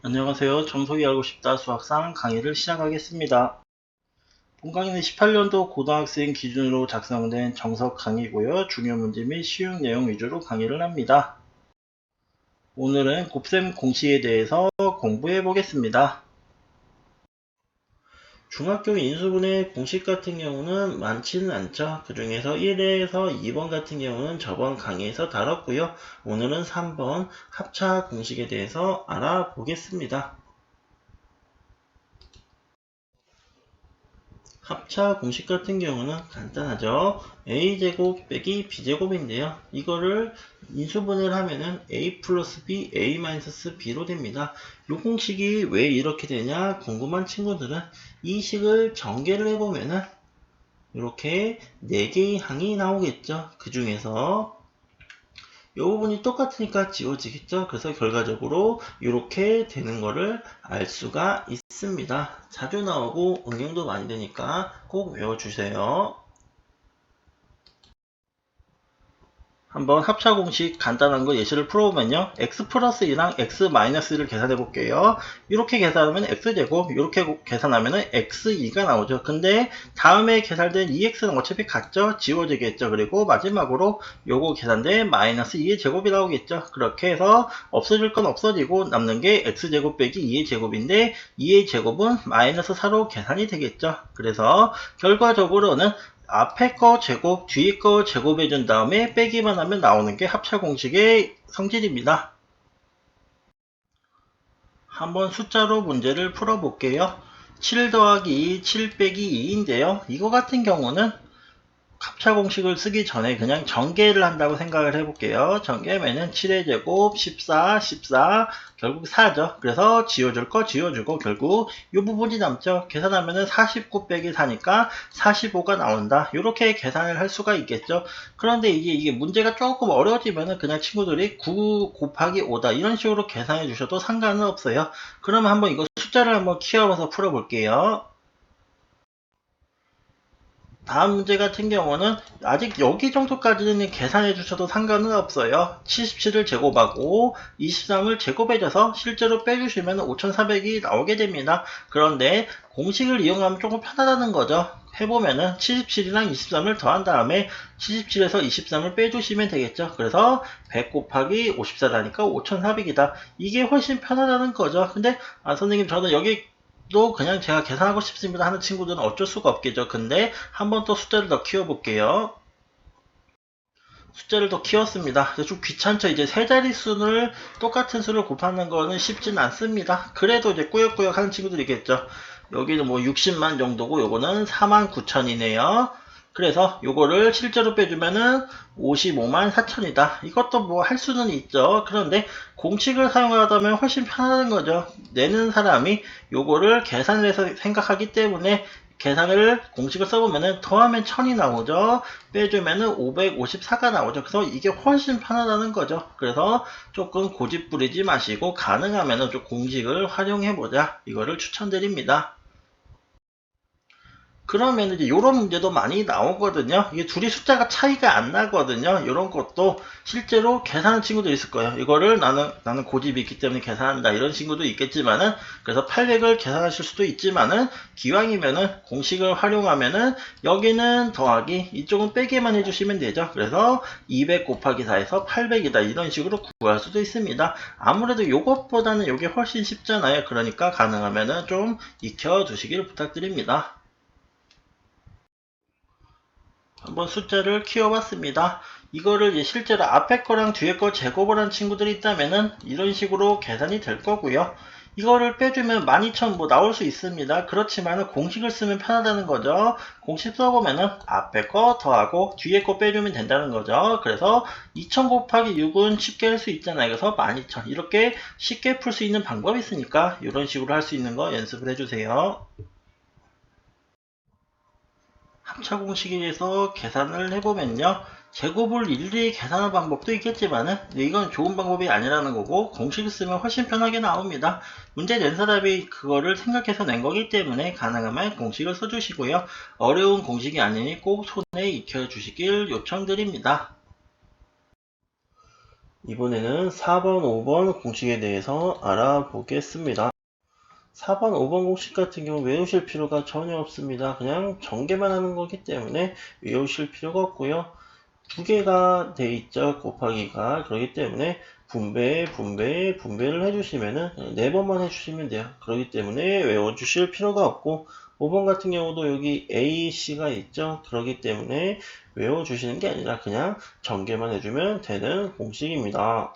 안녕하세요. 정석이 알고 싶다 수학상 강의를 시작하겠습니다. 본 강의는 18년도 고등학생 기준으로 작성된 정석 강의고요. 중요 문제 및 쉬운 내용 위주로 강의를 합니다. 오늘은 곱셈 공식에 대해서 공부해 보겠습니다. 중학교 인수분해 공식 같은 경우는 많지는 않죠. 그 중에서 1에서 2번 같은 경우는 저번 강의에서 다뤘고요. 오늘은 3번 합차 공식에 대해서 알아보겠습니다. 합차 공식 같은 경우는 간단하죠. a제곱 빼기 b제곱인데요. 이거를 인수분해를 하면은 a 플러스 b, a 마이너스 b로 됩니다. 이 공식이 왜 이렇게 되냐 궁금한 친구들은 이 식을 전개를 해보면은 이렇게 4개의 항이 나오겠죠. 그 중에서 이 부분이 똑같으니까 지워지겠죠. 그래서 결과적으로 이렇게 되는 거를 알 수가 있습니다. 자주 나오고 응용도 많이 되니까 꼭 외워주세요. 한번 합차 공식 간단한 거 예시를 풀어보면요. x 플러스 2랑 x 마이너스 1을 계산해 볼게요. 이렇게 계산하면 x제곱, 이렇게 계산하면 x2가 나오죠. 근데 다음에 계산된 2x는 어차피 같죠? 지워지겠죠. 그리고 마지막으로 요거 계산된 마이너스 2의 제곱이 나오겠죠. 그렇게 해서 없어질 건 없어지고 남는 게 x제곱 빼기 2의 제곱인데 2의 제곱은 마이너스 4로 계산이 되겠죠. 그래서 결과적으로는 앞에 거 제곱, 뒤에 거 제곱해 준 다음에 빼기만 하면 나오는 게 합차 공식의 성질입니다. 한번 숫자로 문제를 풀어볼게요. 7 더하기 2, 7 빼기 2인데요. 이거 같은 경우는 합차 공식을 쓰기 전에 그냥 전개를 한다고 생각을 해볼게요. 전개하면은 7의 제곱 14, 14 결국 4죠. 그래서 지워줄 거 지워주고 결국 이 부분이 남죠. 계산하면은 49 빼기 4니까 45가 나온다. 이렇게 계산을 할 수가 있겠죠. 그런데 이게 문제가 조금 어려워지면은 그냥 친구들이 9 곱하기 5다 이런 식으로 계산해 주셔도 상관은 없어요. 그러면 한번 이거 숫자를 한번 키워봐서 풀어볼게요. 다음 문제 같은 경우는 아직 여기 정도까지는 계산해 주셔도 상관은 없어요. 77을 제곱하고 23을 제곱해줘서 실제로 빼주시면 5400이 나오게 됩니다. 그런데 공식을 이용하면 조금 편하다는 거죠. 해보면은 77이랑 23을 더한 다음에 77에서 23을 빼주시면 되겠죠. 그래서 100 곱하기 54라니까 5400이다. 이게 훨씬 편하다는 거죠. 근데 선생님 저는 여기 또 그냥 제가 계산하고 싶습니다 하는 친구들은 어쩔 수가 없겠죠. 근데 한 번 더 숫자를 더 키워볼게요. 숫자를 더 키웠습니다. 좀 귀찮죠. 이제 세 자릿수를 똑같은 수를 곱하는 거는 쉽진 않습니다. 그래도 이제 꾸역꾸역 하는 친구들이 있겠죠. 여기는 뭐 60만 정도고 요거는 49,000이네요. 그래서 요거를 실제로 빼주면은 55만 4천이다. 이것도 뭐 할 수는 있죠. 그런데 공식을 사용하다면 훨씬 편하다는 거죠. 내는 사람이 요거를 계산을 해서 생각하기 때문에 계산을 공식을 써보면은 더하면 1000이 나오죠. 빼주면은 554가 나오죠. 그래서 이게 훨씬 편하다는 거죠. 그래서 조금 고집 부리지 마시고 가능하면은 좀 공식을 활용해보자. 이거를 추천드립니다. 그러면 이제 이런 문제도 많이 나오거든요. 이게 둘이 숫자가 차이가 안 나거든요. 이런 것도 실제로 계산하는 친구도 있을 거예요. 이거를 나는 고집이 있기 때문에 계산한다 이런 친구도 있겠지만은 그래서 800을 계산하실 수도 있지만은 기왕이면은 공식을 활용하면은 여기는 더하기 이쪽은 빼기만 해주시면 되죠. 그래서 200 곱하기 4에서 800이다 이런 식으로 구할 수도 있습니다. 아무래도 이것보다는 이게 훨씬 쉽잖아요. 그러니까 가능하면은 좀 익혀두시길 부탁드립니다. 한번 숫자를 키워봤습니다. 이거를 이제 실제로 앞에 거랑 뒤에 거 제곱을 한 친구들이 있다면은 이런 식으로 계산이 될 거고요. 이거를 빼주면 12,000 뭐 나올 수 있습니다. 그렇지만 공식을 쓰면 편하다는 거죠. 공식 써보면은 앞에 거 더하고 뒤에 거 빼주면 된다는 거죠. 그래서 2000 곱하기 6은 쉽게 할 수 있잖아요. 그래서 12,000 이렇게 쉽게 풀 수 있는 방법이 있으니까 이런 식으로 할 수 있는 거 연습을 해주세요. 합차 공식에서 계산을 해보면요. 제곱을 일일이 계산하는 방법도 있겠지만은 이건 좋은 방법이 아니라는 거고 공식을 쓰면 훨씬 편하게 나옵니다. 문제 낸 사람이 그거를 생각해서 낸 거기 때문에 가능하면 공식을 써주시고요. 어려운 공식이 아니니 꼭 손에 익혀주시길 요청드립니다. 이번에는 4번, 5번 공식에 대해서 알아보겠습니다. 4번, 5번 공식 같은 경우 외우실 필요가 전혀 없습니다. 그냥 전개만 하는 거기 때문에 외우실 필요가 없고요. 두 개가 돼 있죠. 곱하기가. 그렇기 때문에 분배를 해주시면은 네 번만 해주시면 돼요. 그렇기 때문에 외워주실 필요가 없고 5번 같은 경우도 여기 A, C가 있죠. 그렇기 때문에 외워주시는 게 아니라 그냥 전개만 해주면 되는 공식입니다.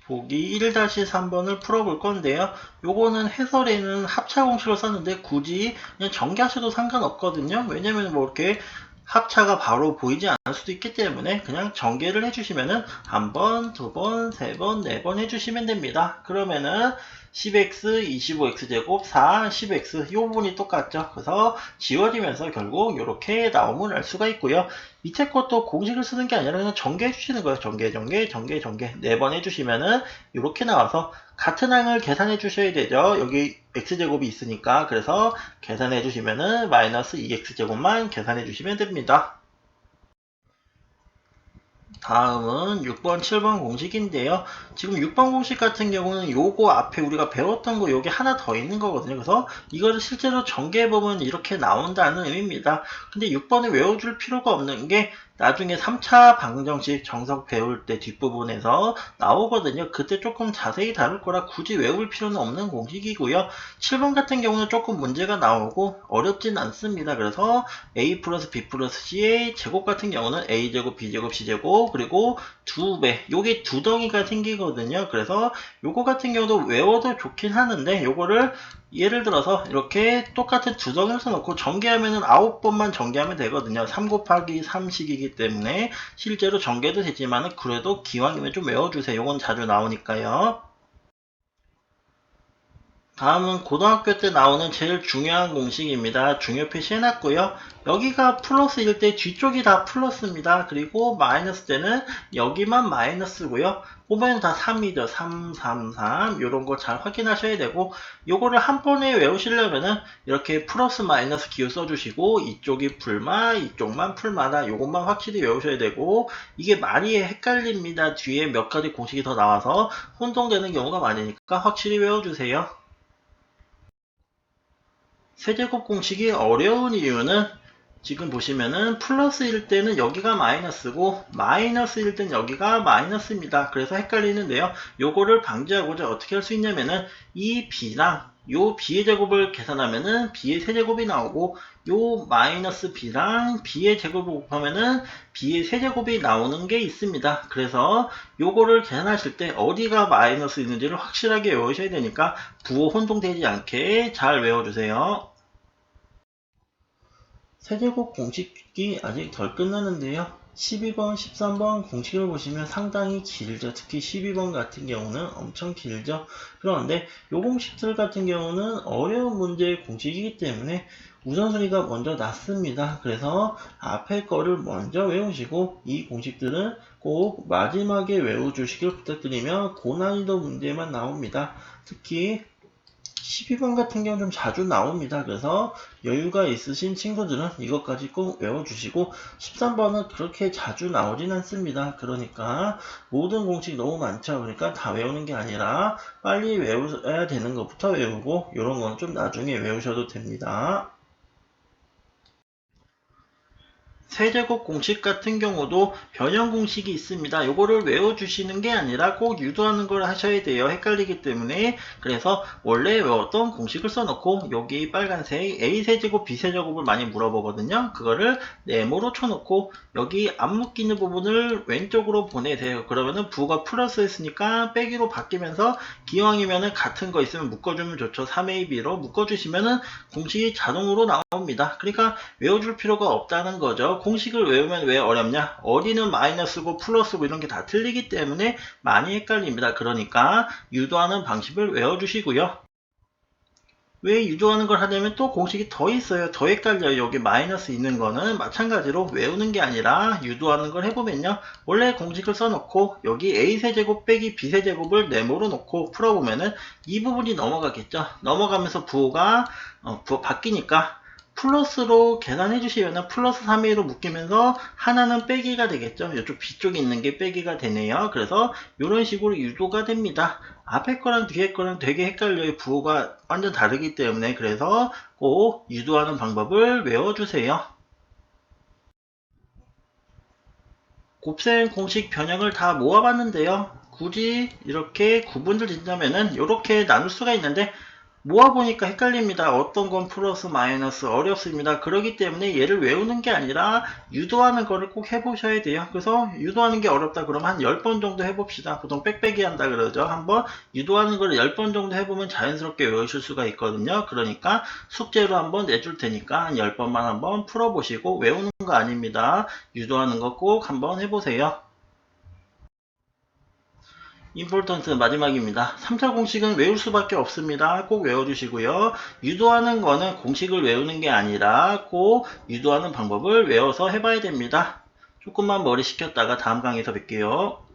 보기 1-3번을 풀어볼 건데요. 요거는 해설에는 합차 공식을 썼는데 굳이 그냥 전개하셔도 상관없거든요. 왜냐면 뭐 이렇게 합차가 바로 보이지 않을 수도 있기 때문에 그냥 전개를 해주시면은 한 번, 두 번, 세 번, 네 번 해주시면 됩니다. 그러면은 10x, 25x제곱, 4, 10x 이 부분이 똑같죠. 그래서 지워지면서 결국 이렇게 나옴을 알 수가 있고요. 밑에 것도 공식을 쓰는 게 아니라 그냥 전개해 주시는 거예요. 전개. 네 번 해주시면은 이렇게 나와서 같은 항을 계산해 주셔야 되죠. 여기 x제곱이 있으니까. 그래서 계산해 주시면은 마이너스 2x제곱만 계산해 주시면 됩니다. 다음은 6번, 7번 공식인데요. 지금 6번 공식 같은 경우는 요거 앞에 우리가 배웠던 거 요게 하나 더 있는 거거든요. 그래서 이거를 실제로 전개해보면 이렇게 나온다는 의미입니다. 근데 6번을 외워줄 필요가 없는 게 나중에 3차 방정식 정석 배울 때 뒷부분에서 나오거든요. 그때 조금 자세히 다룰 거라 굳이 외울 필요는 없는 공식이고요. 7번 같은 경우는 조금 문제가 나오고 어렵진 않습니다. 그래서 a 플러스 b 플러스 c의 제곱 같은 경우는 a제곱, b제곱, c제곱 그리고 2배 요게 두 덩이가 생기거든요. 그래서 요거 같은 경우도 외워도 좋긴 하는데 요거를 예를 들어서 이렇게 똑같은 두 덩이를 써놓고 전개하면은 9번만 전개하면 되거든요. 3 곱하기 3식이기 때문에 실제로 전개도 되지만 그래도 기왕이면 좀 외워주세요. 요건 자주 나오니까요. 다음은 고등학교 때 나오는 제일 중요한 공식입니다. 중요 표시해놨고요. 여기가 플러스일 때 뒤쪽이 다 플러스입니다. 그리고 마이너스 때는 여기만 마이너스고요. 보면 다 3이죠. 3, 3, 3 이런 거 잘 확인하셔야 되고 요거를 한 번에 외우시려면은 이렇게 플러스 마이너스 기호 써주시고 이쪽이 풀마 이쪽만 풀마다 요것만 확실히 외우셔야 되고 이게 많이 헷갈립니다. 뒤에 몇 가지 공식이 더 나와서 혼동되는 경우가 많으니까 확실히 외워주세요. 세제곱 공식이 어려운 이유는 지금 보시면은 플러스일 때는 여기가 마이너스고 마이너스일 때는 여기가 마이너스입니다. 그래서 헷갈리는데요. 요거를 방지하고자 어떻게 할 수 있냐면은 이 b랑 요 b의 제곱을 계산하면은 b의 세제곱이 나오고 요 마이너스 b랑 b의 제곱을 곱하면은 b의 세제곱이 나오는 게 있습니다. 그래서 요거를 계산하실 때 어디가 마이너스 있는지를 확실하게 외우셔야 되니까 부호 혼동되지 않게 잘 외워주세요. 세제곱 공식이 아직 덜 끝나는데요. 12번, 13번 공식을 보시면 상당히 길죠. 특히 12번 같은 경우는 엄청 길죠. 그런데 이 공식들 같은 경우는 어려운 문제의 공식이기 때문에 우선순위가 먼저 낮습니다. 그래서 앞에 거를 먼저 외우시고 이 공식들은 꼭 마지막에 외워주시길 부탁드리며 고난이도 문제만 나옵니다. 특히 12번 같은 경우는 좀 자주 나옵니다. 그래서 여유가 있으신 친구들은 이것까지 꼭 외워주시고 13번은 그렇게 자주 나오진 않습니다. 그러니까 모든 공식 너무 많죠. 그러니까 다 외우는 게 아니라 빨리 외워야 되는 것부터 외우고 이런 건 좀 나중에 외우셔도 됩니다. 세제곱 공식 같은 경우도 변형 공식이 있습니다. 요거를 외워주시는 게 아니라 꼭 유도하는 걸 하셔야 돼요. 헷갈리기 때문에. 그래서 원래 외웠던 공식을 써놓고 여기 빨간색 A세제곱 B세제곱을 많이 물어보거든요. 그거를 네모로 쳐놓고 여기 안 묶이는 부분을 왼쪽으로 보내세요. 그러면은 부가 플러스 했으니까 빼기로 바뀌면서 기왕이면은 같은 거 있으면 묶어주면 좋죠. 3AB로 묶어주시면은 공식이 자동으로 나옵니다. 그러니까 외워줄 필요가 없다는 거죠. 공식을 외우면 왜 어렵냐? 어디는 마이너스고 플러스고 이런 게 다 틀리기 때문에 많이 헷갈립니다. 그러니까 유도하는 방식을 외워주시고요. 왜 유도하는 걸 하려면 또 공식이 더 있어요. 더 헷갈려요. 여기 마이너스 있는 거는 마찬가지로 외우는 게 아니라 유도하는 걸 해보면요. 원래 공식을 써놓고 여기 a세제곱 빼기 b세제곱을 네모로 놓고 풀어보면은 이 부분이 넘어가겠죠. 넘어가면서 부호가 바뀌니까 플러스로 계산해 주시면 플러스 3A로 묶이면서 하나는 빼기가 되겠죠. 이쪽 B쪽에 있는 게 빼기가 되네요. 그래서 이런 식으로 유도가 됩니다. 앞에 거랑 뒤에 거랑 되게 헷갈려요. 부호가 완전 다르기 때문에. 그래서 꼭 유도하는 방법을 외워주세요. 곱셈 공식 변형을 다 모아봤는데요. 굳이 이렇게 구분을 짓자면은 이렇게 나눌 수가 있는데 모아보니까 헷갈립니다. 어떤 건 플러스 마이너스 어렵습니다. 그렇기 때문에 얘를 외우는 게 아니라 유도하는 거를 꼭 해보셔야 돼요. 그래서 유도하는 게 어렵다 그러면 한 10번 정도 해봅시다. 보통 빽빽이 한다 그러죠. 한번 유도하는 거를 10번 정도 해보면 자연스럽게 외우실 수가 있거든요. 그러니까 숙제로 한번 내줄 테니까 한 10번만 한번 풀어보시고 외우는 거 아닙니다. 유도하는 거 꼭 한번 해보세요. 임포턴트 마지막입니다. 3차 공식은 외울 수밖에 없습니다. 꼭 외워주시고요. 유도하는 거는 공식을 외우는 게 아니라 꼭 유도하는 방법을 외워서 해봐야 됩니다. 조금만 머리 식혔다가 다음 강의에서 뵐게요.